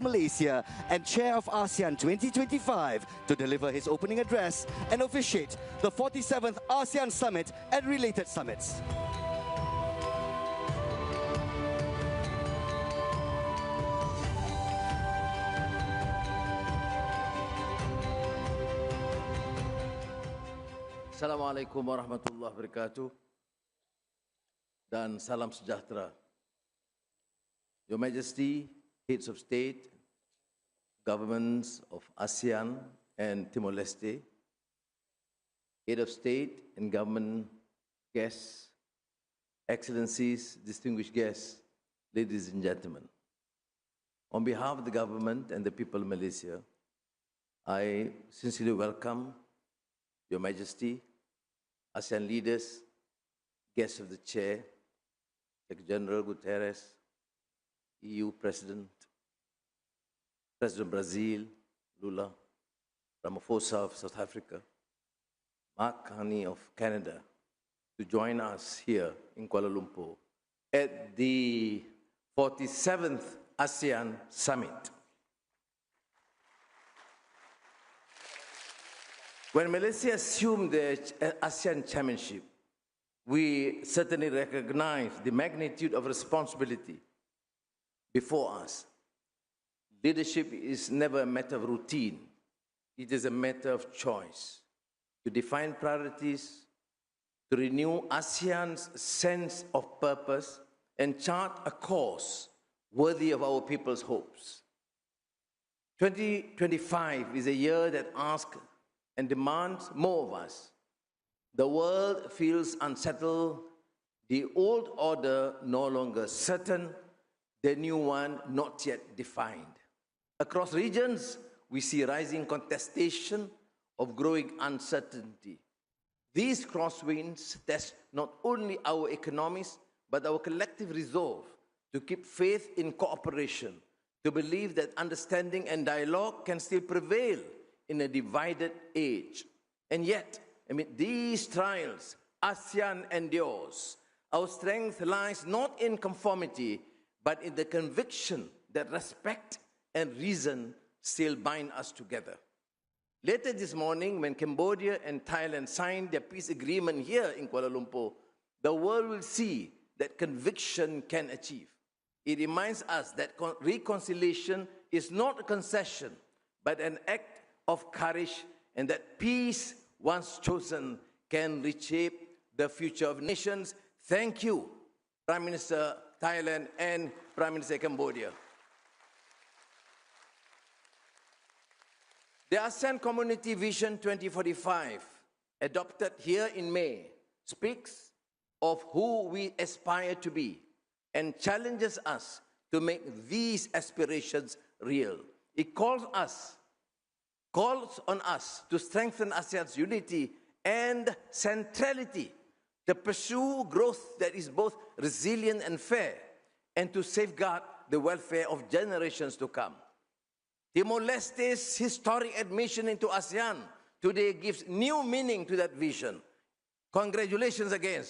Malaysia and Chair of ASEAN 2025, to deliver his opening address and officiate the 47th ASEAN Summit and related summits. Assalamualaikum warahmatullahi wabarakatuh dan salam sejahtera. Your Majesty, Heads of State, Governments of ASEAN and Timor-Leste, Head of State and Government guests, Excellencies, distinguished guests, ladies and gentlemen. On behalf of the government and the people of Malaysia, I sincerely welcome Your Majesty, ASEAN leaders, guests of the Chair, Secretary General Guterres, EU President, President Brazil, Lula, Ramaphosa of South Africa, Mark Carney of Canada, to join us here in Kuala Lumpur at the 47th ASEAN Summit. When Malaysia assumed the ASEAN chairmanship, we certainly recognize the magnitude of responsibility before us. Leadership is never a matter of routine. It is a matter of choice to define priorities, to renew ASEAN's sense of purpose, and chart a course worthy of our people's hopes. 2025 is a year that asks and demands more of us. The world feels unsettled, the old order no longer certain, the new one not yet defined. Across regions, we see rising contestation of growing uncertainty. These crosswinds test not only our economies, but our collective resolve to keep faith in cooperation, to believe that understanding and dialogue can still prevail in a divided age. And yet, amid these trials, ASEAN endures. Our strength lies not in conformity, but in the conviction that respect and reason still bind us together. Later this morning, when Cambodia and Thailand signed their peace agreement here in Kuala Lumpur, the world will see that conviction can achieve. It reminds us that reconciliation is not a concession, but an act of courage, and that peace, once chosen, can reshape the future of nations. Thank you, Prime Minister Thailand and Prime Minister Cambodia. The ASEAN Community Vision 2045, adopted here in May, speaks of who we aspire to be and challenges us to make these aspirations real. It calls on us to strengthen ASEAN's unity and centrality, to pursue growth that is both resilient and fair, and to safeguard the welfare of generations to come. Timor-Leste's historic admission into ASEAN today gives new meaning to that vision. Congratulations again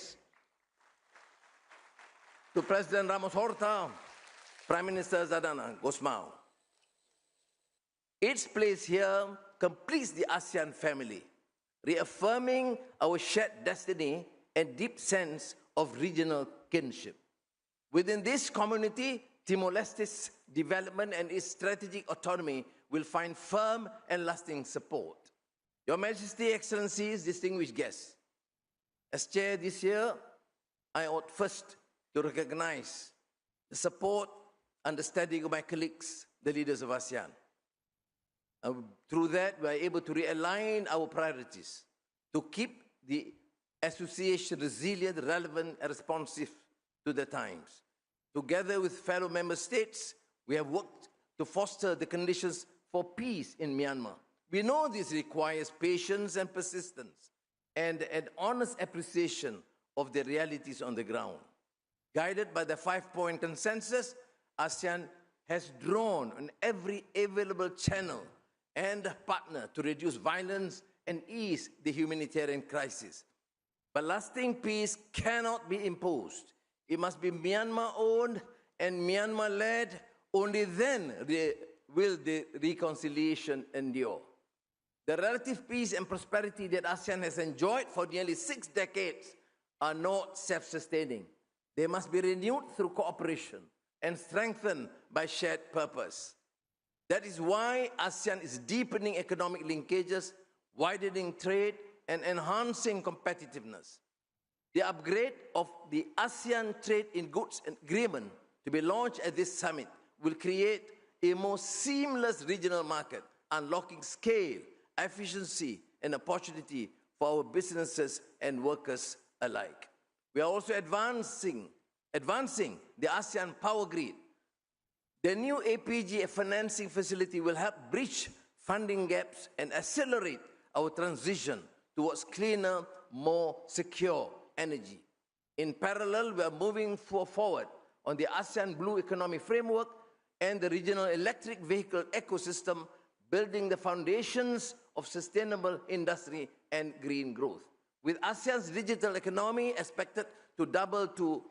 to President Ramos Horta, Prime Minister Zadana Gosmao. Its place here completes the ASEAN family, reaffirming our shared destiny and deep sense of regional kinship. Within this community, Timor-Leste's development and its strategic autonomy will find firm and lasting support. Your Majesty, Excellencies, distinguished guests, as chair this year, I ought first to recognize the support, understanding of my colleagues, the leaders of ASEAN. Through that, we are able to realign our priorities to keep the association resilient, relevant, and responsive to the times. Together with fellow member states, we have worked to foster the conditions for peace in Myanmar. We know this requires patience and persistence, and an honest appreciation of the realities on the ground. Guided by the 5-point consensus, ASEAN has drawn on every available channel and partner to reduce violence and ease the humanitarian crisis. But lasting peace cannot be imposed. It must be Myanmar-owned and Myanmar-led. Only then will the reconciliation endure? The relative peace and prosperity that ASEAN has enjoyed for nearly 6 decades are not self-sustaining. They must be renewed through cooperation and strengthened by shared purpose. That is why ASEAN is deepening economic linkages, widening trade, and enhancing competitiveness. The upgrade of the ASEAN Trade in Goods Agreement to be launched at this summit will create a more seamless regional market, unlocking scale, efficiency, and opportunity for our businesses and workers alike. We are also advancing the ASEAN Power Grid. The new APG financing facility will help bridge funding gaps and accelerate our transition towards cleaner, more secure energy. In parallel, we are moving forward on the ASEAN Blue Economy Framework and the regional electric vehicle ecosystem, building the foundations of sustainable industry and green growth. With ASEAN's digital economy expected to double to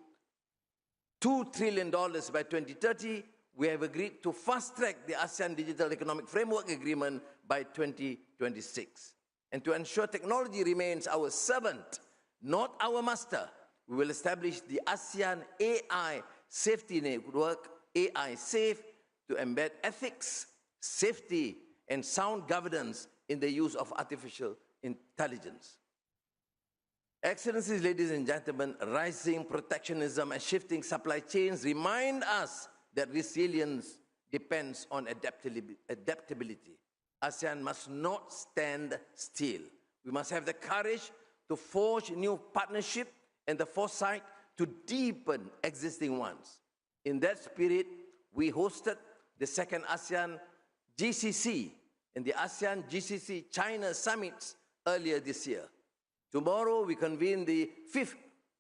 $2 trillion by 2030, we have agreed to fast-track the ASEAN Digital Economic Framework Agreement by 2026. And to ensure technology remains our servant, not our master, we will establish the ASEAN AI Safety Network, AI Safe, to embed ethics, safety, and sound governance in the use of artificial intelligence. Excellencies, ladies and gentlemen, rising protectionism and shifting supply chains remind us that resilience depends on adaptability. ASEAN must not stand still. We must have the courage to forge new partnerships and the foresight to deepen existing ones. In that spirit, we hosted the second ASEAN GCC and the ASEAN GCC China Summits earlier this year. Tomorrow, we convene the 5th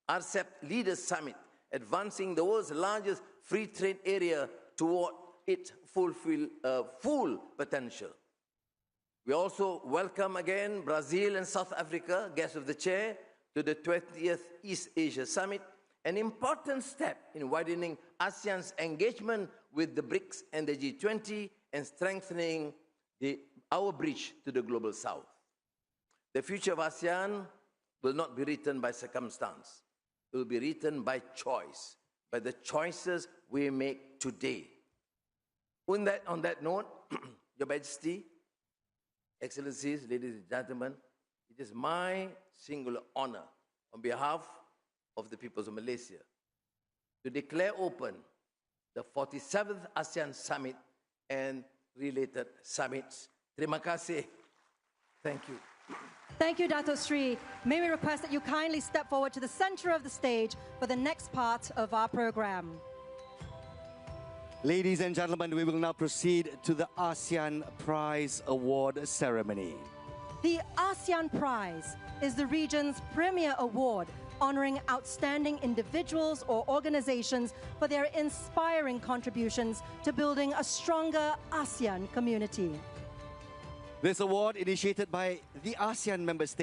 RCEP Leaders Summit, advancing the world's largest free trade area toward its full potential. We also welcome again Brazil and South Africa, guests of the chair, to the 20th East Asia Summit, an important step in widening ASEAN's engagement with the BRICS and the G20 and strengthening our bridge to the global south. The future of ASEAN will not be written by circumstance. It will be written by choice, by the choices we make today. On that note, Your Majesty, Excellencies, ladies and gentlemen, it is my singular honor on behalf of the peoples of Malaysia to declare open the 47th ASEAN Summit and related summits. Terima kasih. Thank you. Thank you, Dato' Sri. May we request that you kindly step forward to the center of the stage for the next part of our program. Ladies and gentlemen, we will now proceed to the ASEAN Prize Award ceremony. The ASEAN Prize is the region's premier award honoring outstanding individuals or organizations for their inspiring contributions to building a stronger ASEAN community. This award, initiated by the ASEAN member states,